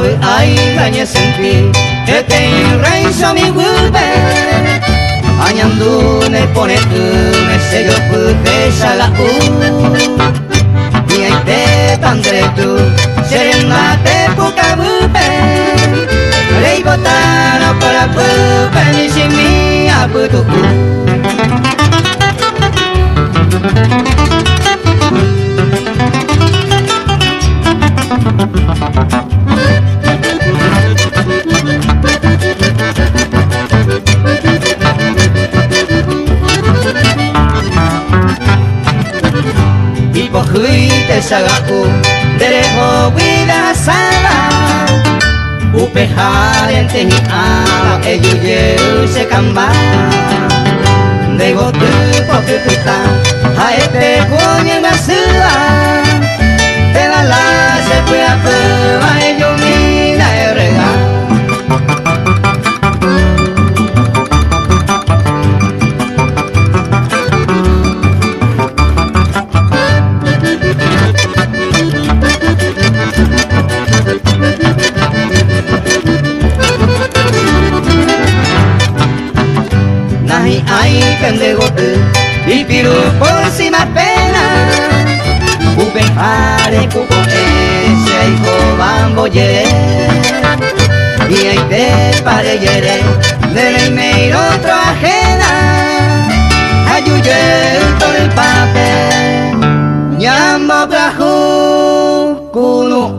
với ai là nhớ sinh kỳ để tình rey cho mi gube anh du ne pone tu me se yo pute sala u ni ai te tandre tu serena te puka gube rei botana para gube ni simi apu tu Hui te sagaku dereho vida sala upe harente ni ala eyuye se kamba dego tu poke puta haete konye masua te la se fue a prueba ello mina erega ay pendegote y piru por encima pena upe pare cuco ese hijo bambo yere y ahí te pare yere del meiro otro ajena ayuye todo el papel ñambo brajo kuno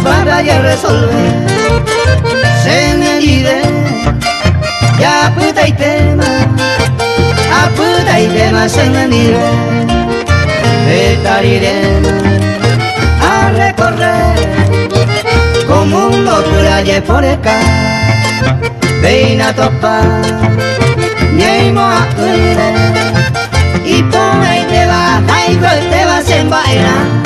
para resolver se me olvide ya puta y tema se me olvide estariremos a recorrer como un locura por acá veina topa ñeimo a y por ahí te vas ahí te vas en bailar.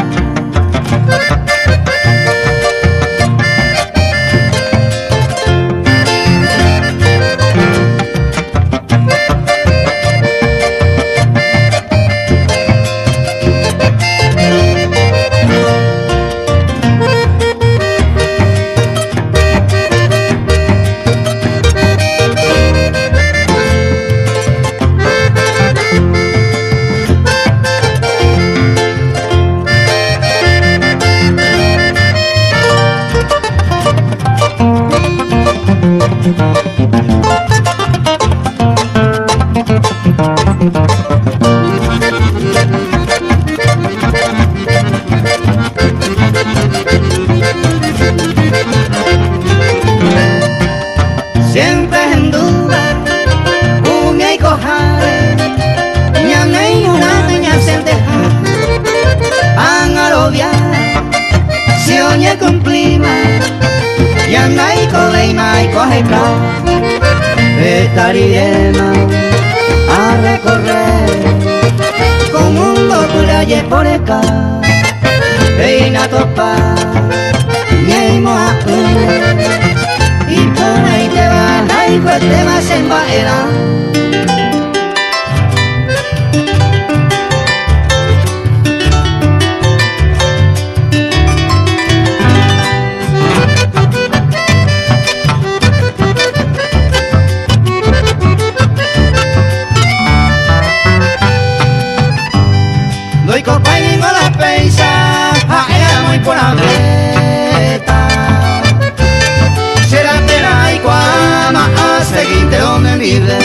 Siempre en duda, un y cojare, ña y una niña se deja, van a robiar, si oye cumplima, ya no hay coleima y coge estariremos a recorrer como un locura por acá, veina topa, ñeimo a y por ahí te vas, ahí pues te vas en bailar. Doy copa y digo la peisa, era muy por la veta. Será pena y cuama a seguirte donde vive.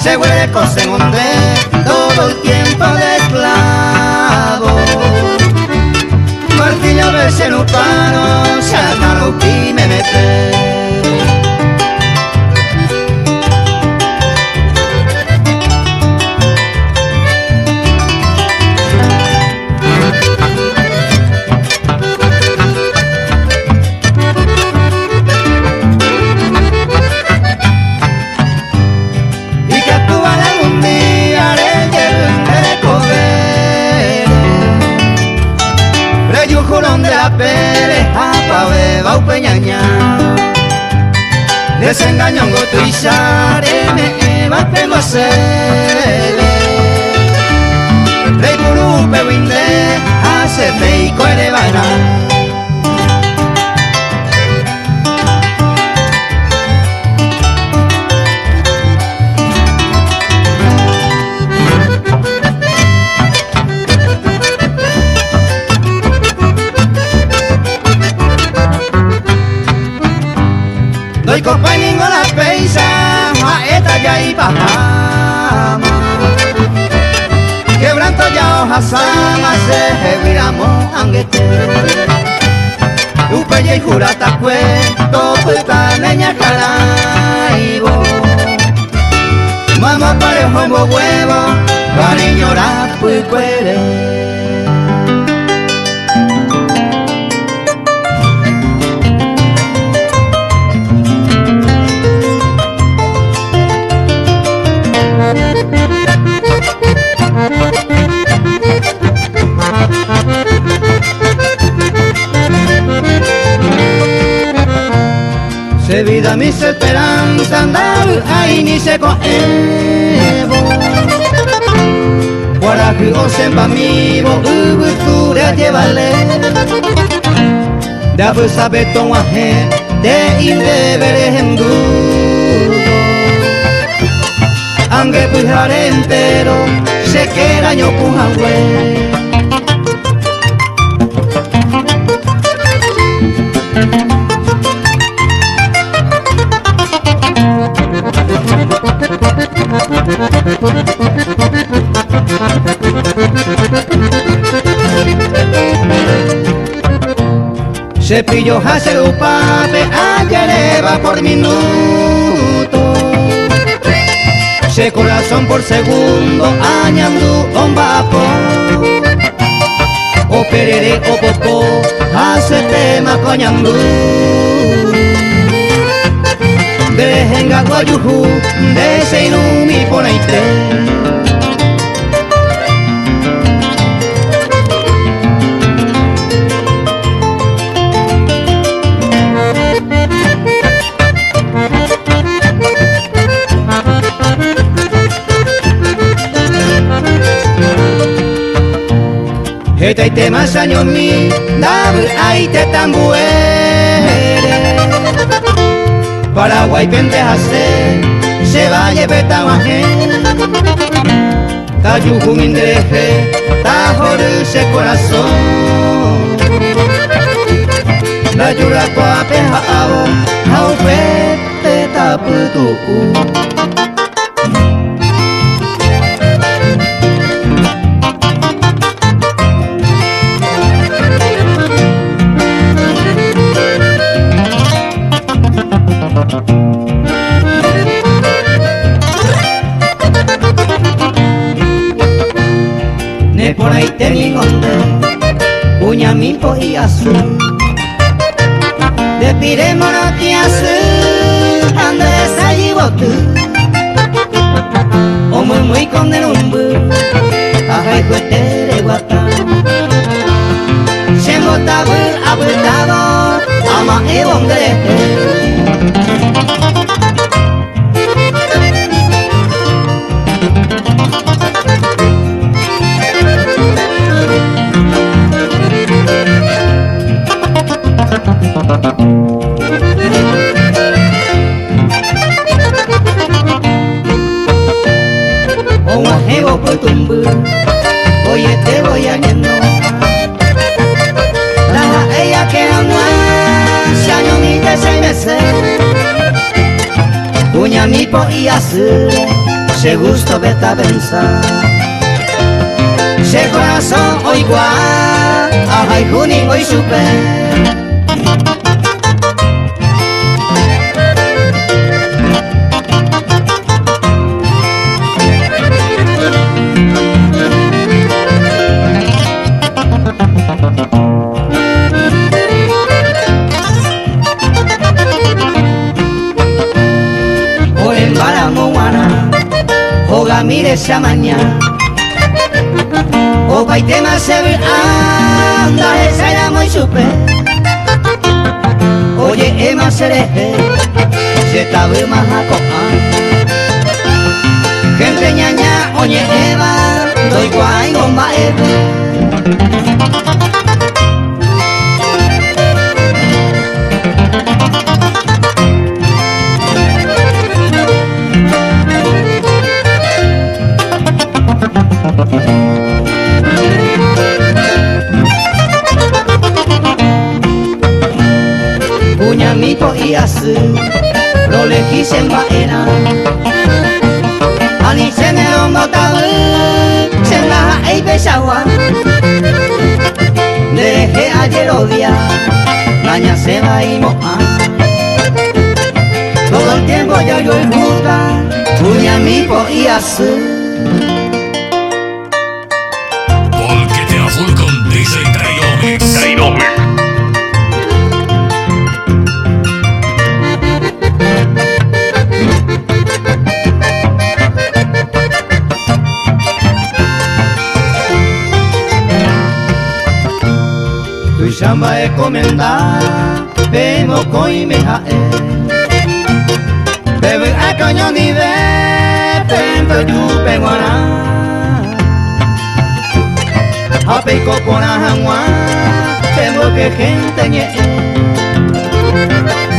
Se huele cosa en donde todo el tiempo de esclavo. Martillo verse en un palo, se agarró y me mete. peñaña desengaño tu isare me va a sele rey puru pe winde hace te y coere bana doy copa y ninguna peisa maeta ya y pajama quebranto ya hojas sama se viramos anguete upeye y jurata cue toputa leña calaibo mamá parejo en huevo cariñora puicuere. Se vida mis esperanzas andar ahí ni se coevo Guaraji o sempa mivo ubutura llevale de abusa beton aje de indebere hendudo ange pujare entero se queda yo pujahue Cepillo hace upape ayer va por minuto Se corazón por segundo añandu on vapo O perere o popo hace tema coñandu Dejenga guayuju de seinumi poneite Eta ite más años mi dab aite tambuere Paraguay pentejase se va a llevar maje Cayuju mindreje tajor ese corazón La yura coapeja abo haufe te taputu Ne por ahí te mi conde, puñamipo y azul. De piremoro que azul, Andrés allí botu. O muy conde numbu, ajay cuetere guata. Se motabu abutado, ama e hombre. Ojo putumbu, oye te voy a lleno. La ella que no es, ya no ni te se me sé. Puña mi po y azul, se gusto beta pensar. Se corazón o igual, ay juni hoy supe. O en Baramoana, o Gamire Samaña, o Baitema se anda esa era muy supe. O masereje, se tabu mahakoan. Gente ñaña, oye Eva, doy guay gomba Eva. Puñamito y así, lo lejís en baena. Ani senero motabu, sengaja ei pesawa. Dereje ayer odia, mañana se va y moja. Todo el tiempo yo el puta, puñamito y así. Volquete a full con DJ Tairomix. Tu chamba é comendar, pemo coi me hae. Bebe a cañón ni ve, pento yu penguana. Hape copona hangua, pemo que gente nye.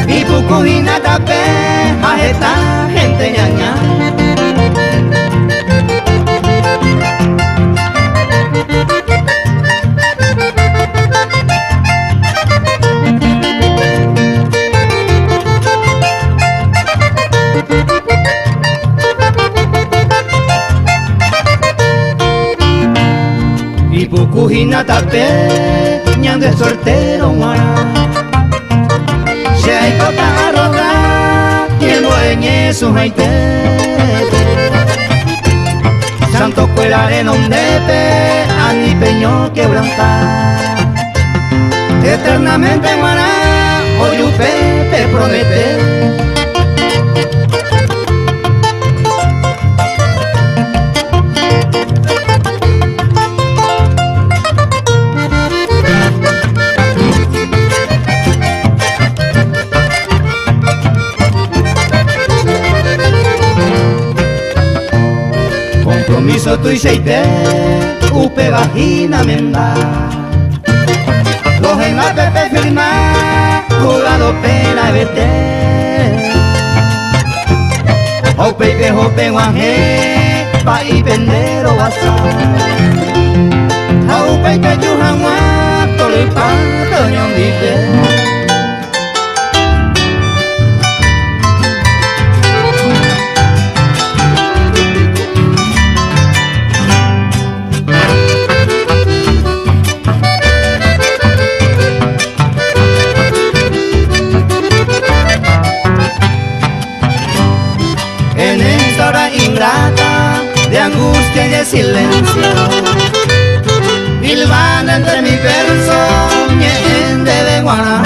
Y puku hinatape, ajeta gente ñaña. Pukuhina tape, ñan de soltero guara. Se hay coca arroga, y el dueñe su jaite. Santo cuelare donde pe, ani peño quebrantar. Eternamente guara, oyupe te promete. Compromiso tu y seite, upe vagina menda. Los en la pepe firma, jugado pena vete. Ope que jope guanje, pa y pendero basa. Ope que yuhanwa, tolipa, toñón dice. Ingrata de angustia y de silencio, hilvana entre mis versos, ñen de beguana.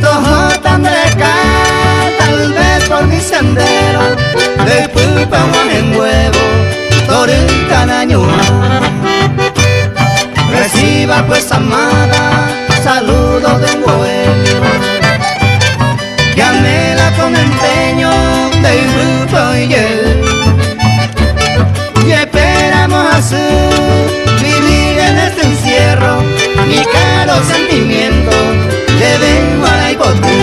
Todo tan de acá, tal vez por mi sendero, de pupa en huevo, torita nañua. Reciba pues amada, saludo de un bohemio, que anhela con empeño del grupo y él. Y esperamos así vivir en este encierro y caro sentimiento de Benguara y Potú.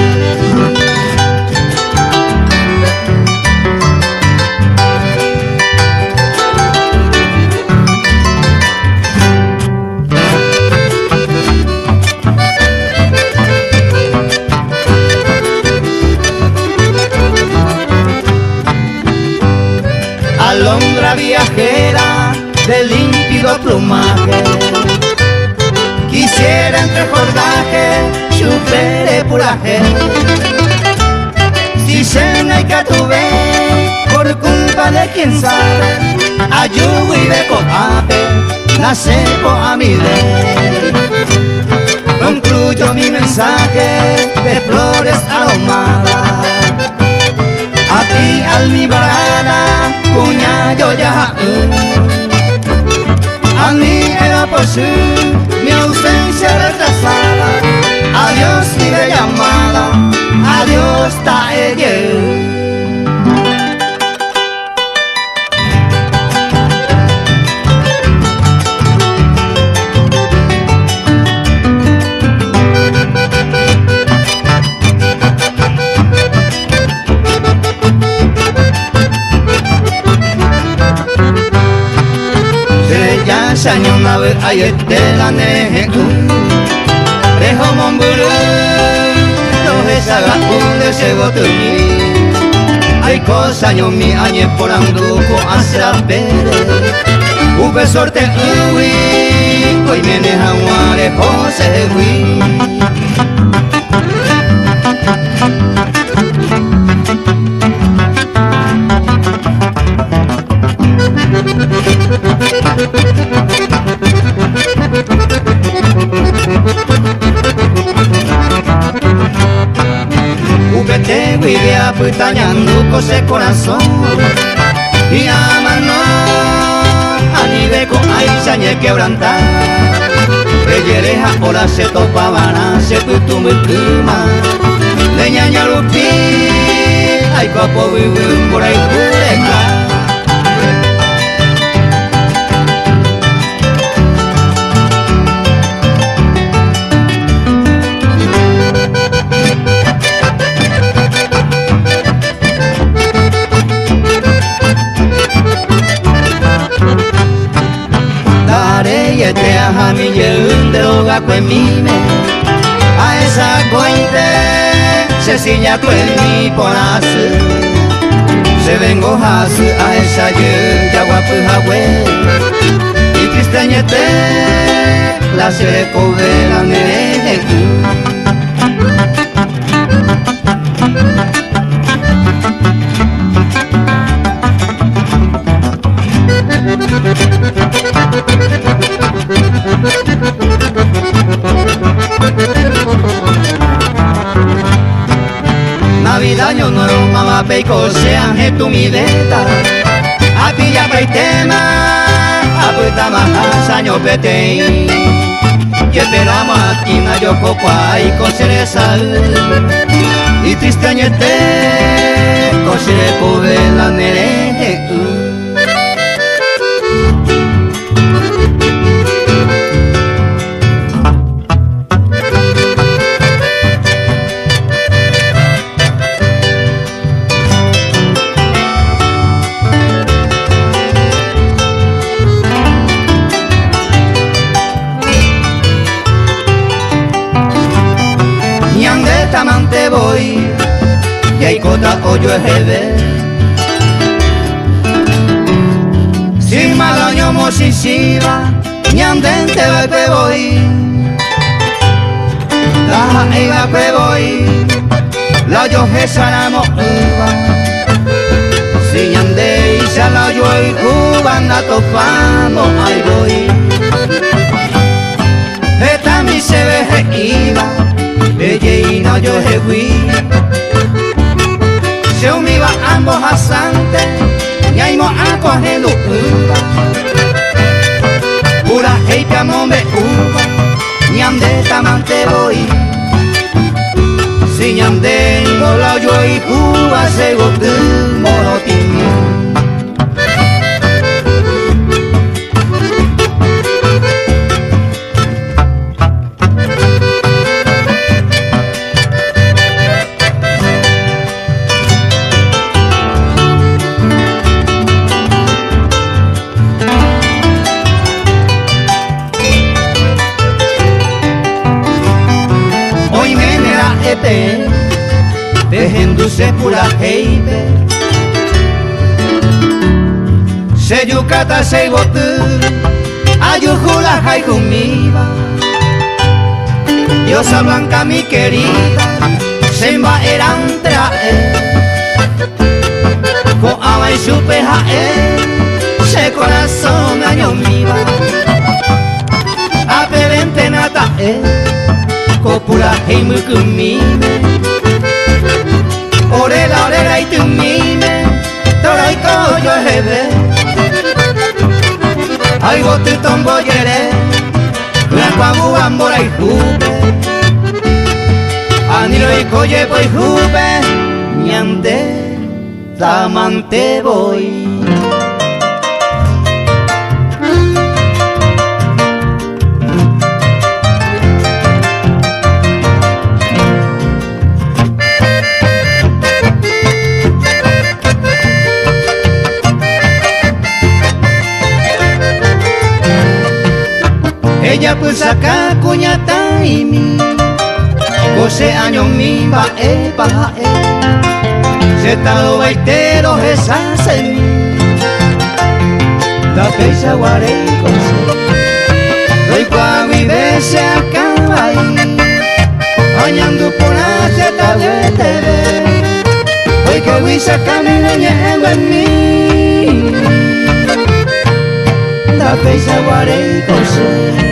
Alondra viajera de límpido plumaje, quisiera entre jordaje chupere puraje. Si cena y catuve por culpa de quien sabe, ayugo y de coape, nace a mi ley. Concluyo mi mensaje de flores aromadas, a ti almibarada, cuña yo ya. A mí era por sí mi ausencia retrasada, adiós mi bella amada. 나왜 아예때가 내 레호몬 부르 또 회사가 오늘 세고더니 hay cosa yo mi añe por anduco hacia pere ube sorte uwi hoy viene jaguare José wi te vivía putañando cose corazón y amando a nivel con aizañe quebrantar bellereja ahora se topaban se tu muy clima leñaña lupi hay copo vivir por ahí pureca te a mi de droga pues mime a esa cointe se siña tu en mi ponasu se vengo hasu a esa ye yaguapu hawe y tristeñete la se covela nere Navidaño no lo mama peico sean je tu mi deta a ti ya peitema a puta más año petei y esperamos aquí na yo coco y cosere sal y tristeñete cosere povela nere Tamante voy y hay cota hoyo es jeve sin malaño mosisiva ñandente va que voy la iba que voy la yo jesanamo uva si ñande y se la yo y cuba na topamos ahí voy esta mi se ve iba Belle y no yo he fui Se univa ambos asantes Y hay mo a coger uva Pura hey piamombe uva Ñande tamante voy Si ñande Gola yo y cuba Se gotu morotín Dejenduce pura heite Se yucata se botu Ayujula jaijumiba Diosa blanca mi querida Semba eran trae Con ama y supe jae Se corazón año miba Ape vente nata Kopura heimu kumime Orela y tu mime Torai koyo hebe Ay gotu tombo yere Kuanguamu ambora y jube Anilo y koye voy jube Ñande tamante voy ella pues saca cuñata y mi 12 años mi bae bae se tado baitero esa semi da peisa guarei cose doy qua vive se acaba ahí bañando por la seta de TV hoy que voy sacando niego en mí da peisa guarei cose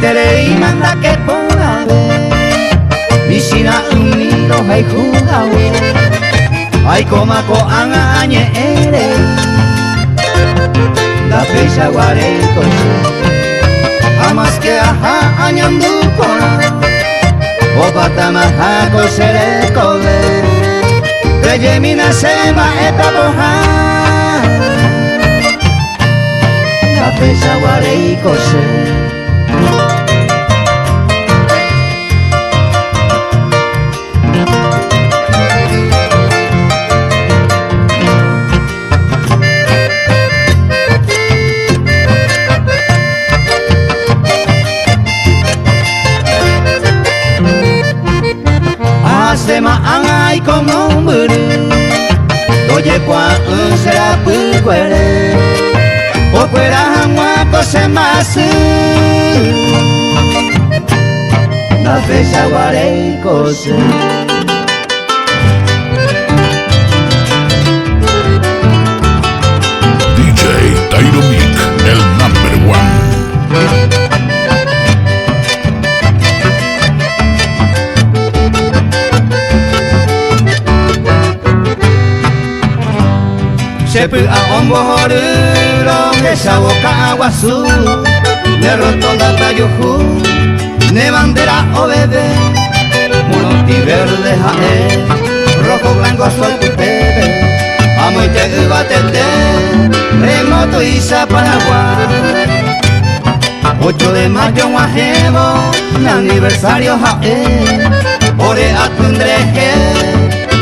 Tere y manda que pueda ver Visina unido hay jugado Ay coma ko anga añe ere Da peisa guarei cose Amas que aja añandu pona O patamaja cosere code Reye mina sema eta boja Da peisa guarei cose Sema angai como un buru Oye kwa será puquere O fuera hangua cose masu La fecha guarei cose DJ Tairo Mic, el number one. Sepu a ombo horuro Esa boca aguazú De rotonda tayujú De bandera o bebé Monoti verde jae Rojo blanco azul bebé Amo y te uva tete Remoto y Zapanaguá 8 de mayo guajemo Mi aniversario jae Ore atundreje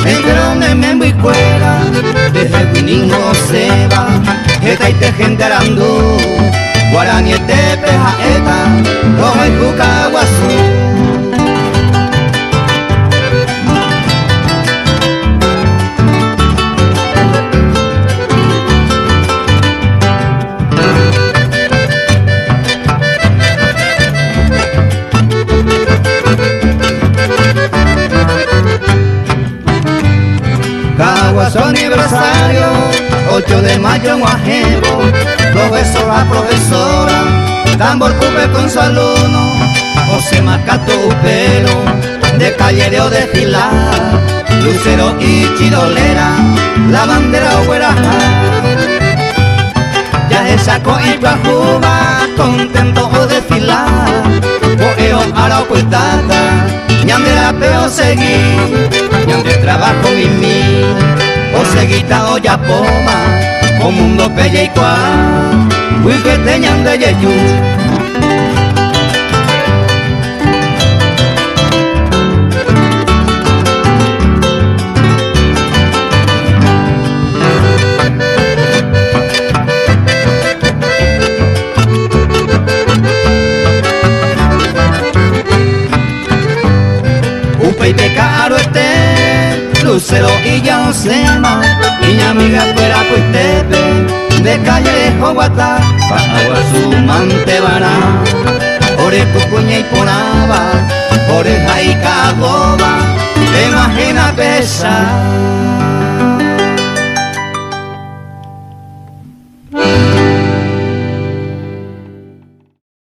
Engrone membo y cuera Desde Guiningo seba Eta y te gendarando Guarani etepe jaeta Roja y juca guazú Caguas aniversario 8 de mayo en Guajemo Profesora, profesora Tambor cupe con su alumno José Macato Upero De callereo de Gilá Lucero y chirolera La bandera hueraja Ya se sacó y Juba Contento o desfilar Boeo arao cuitata Ñandera peo seguí Ñande trabajo y mí O seguita o ya poma O mundo pelle y cuá Huiquete ñande yeyu Upe y peca aro Lucero y Yaosema Y amiga fuera Cuitepe De calle de Joguatá Paguazú Mantebará Ore Cucuña y Ponaba Ore Jaica Boba De Majena Pesa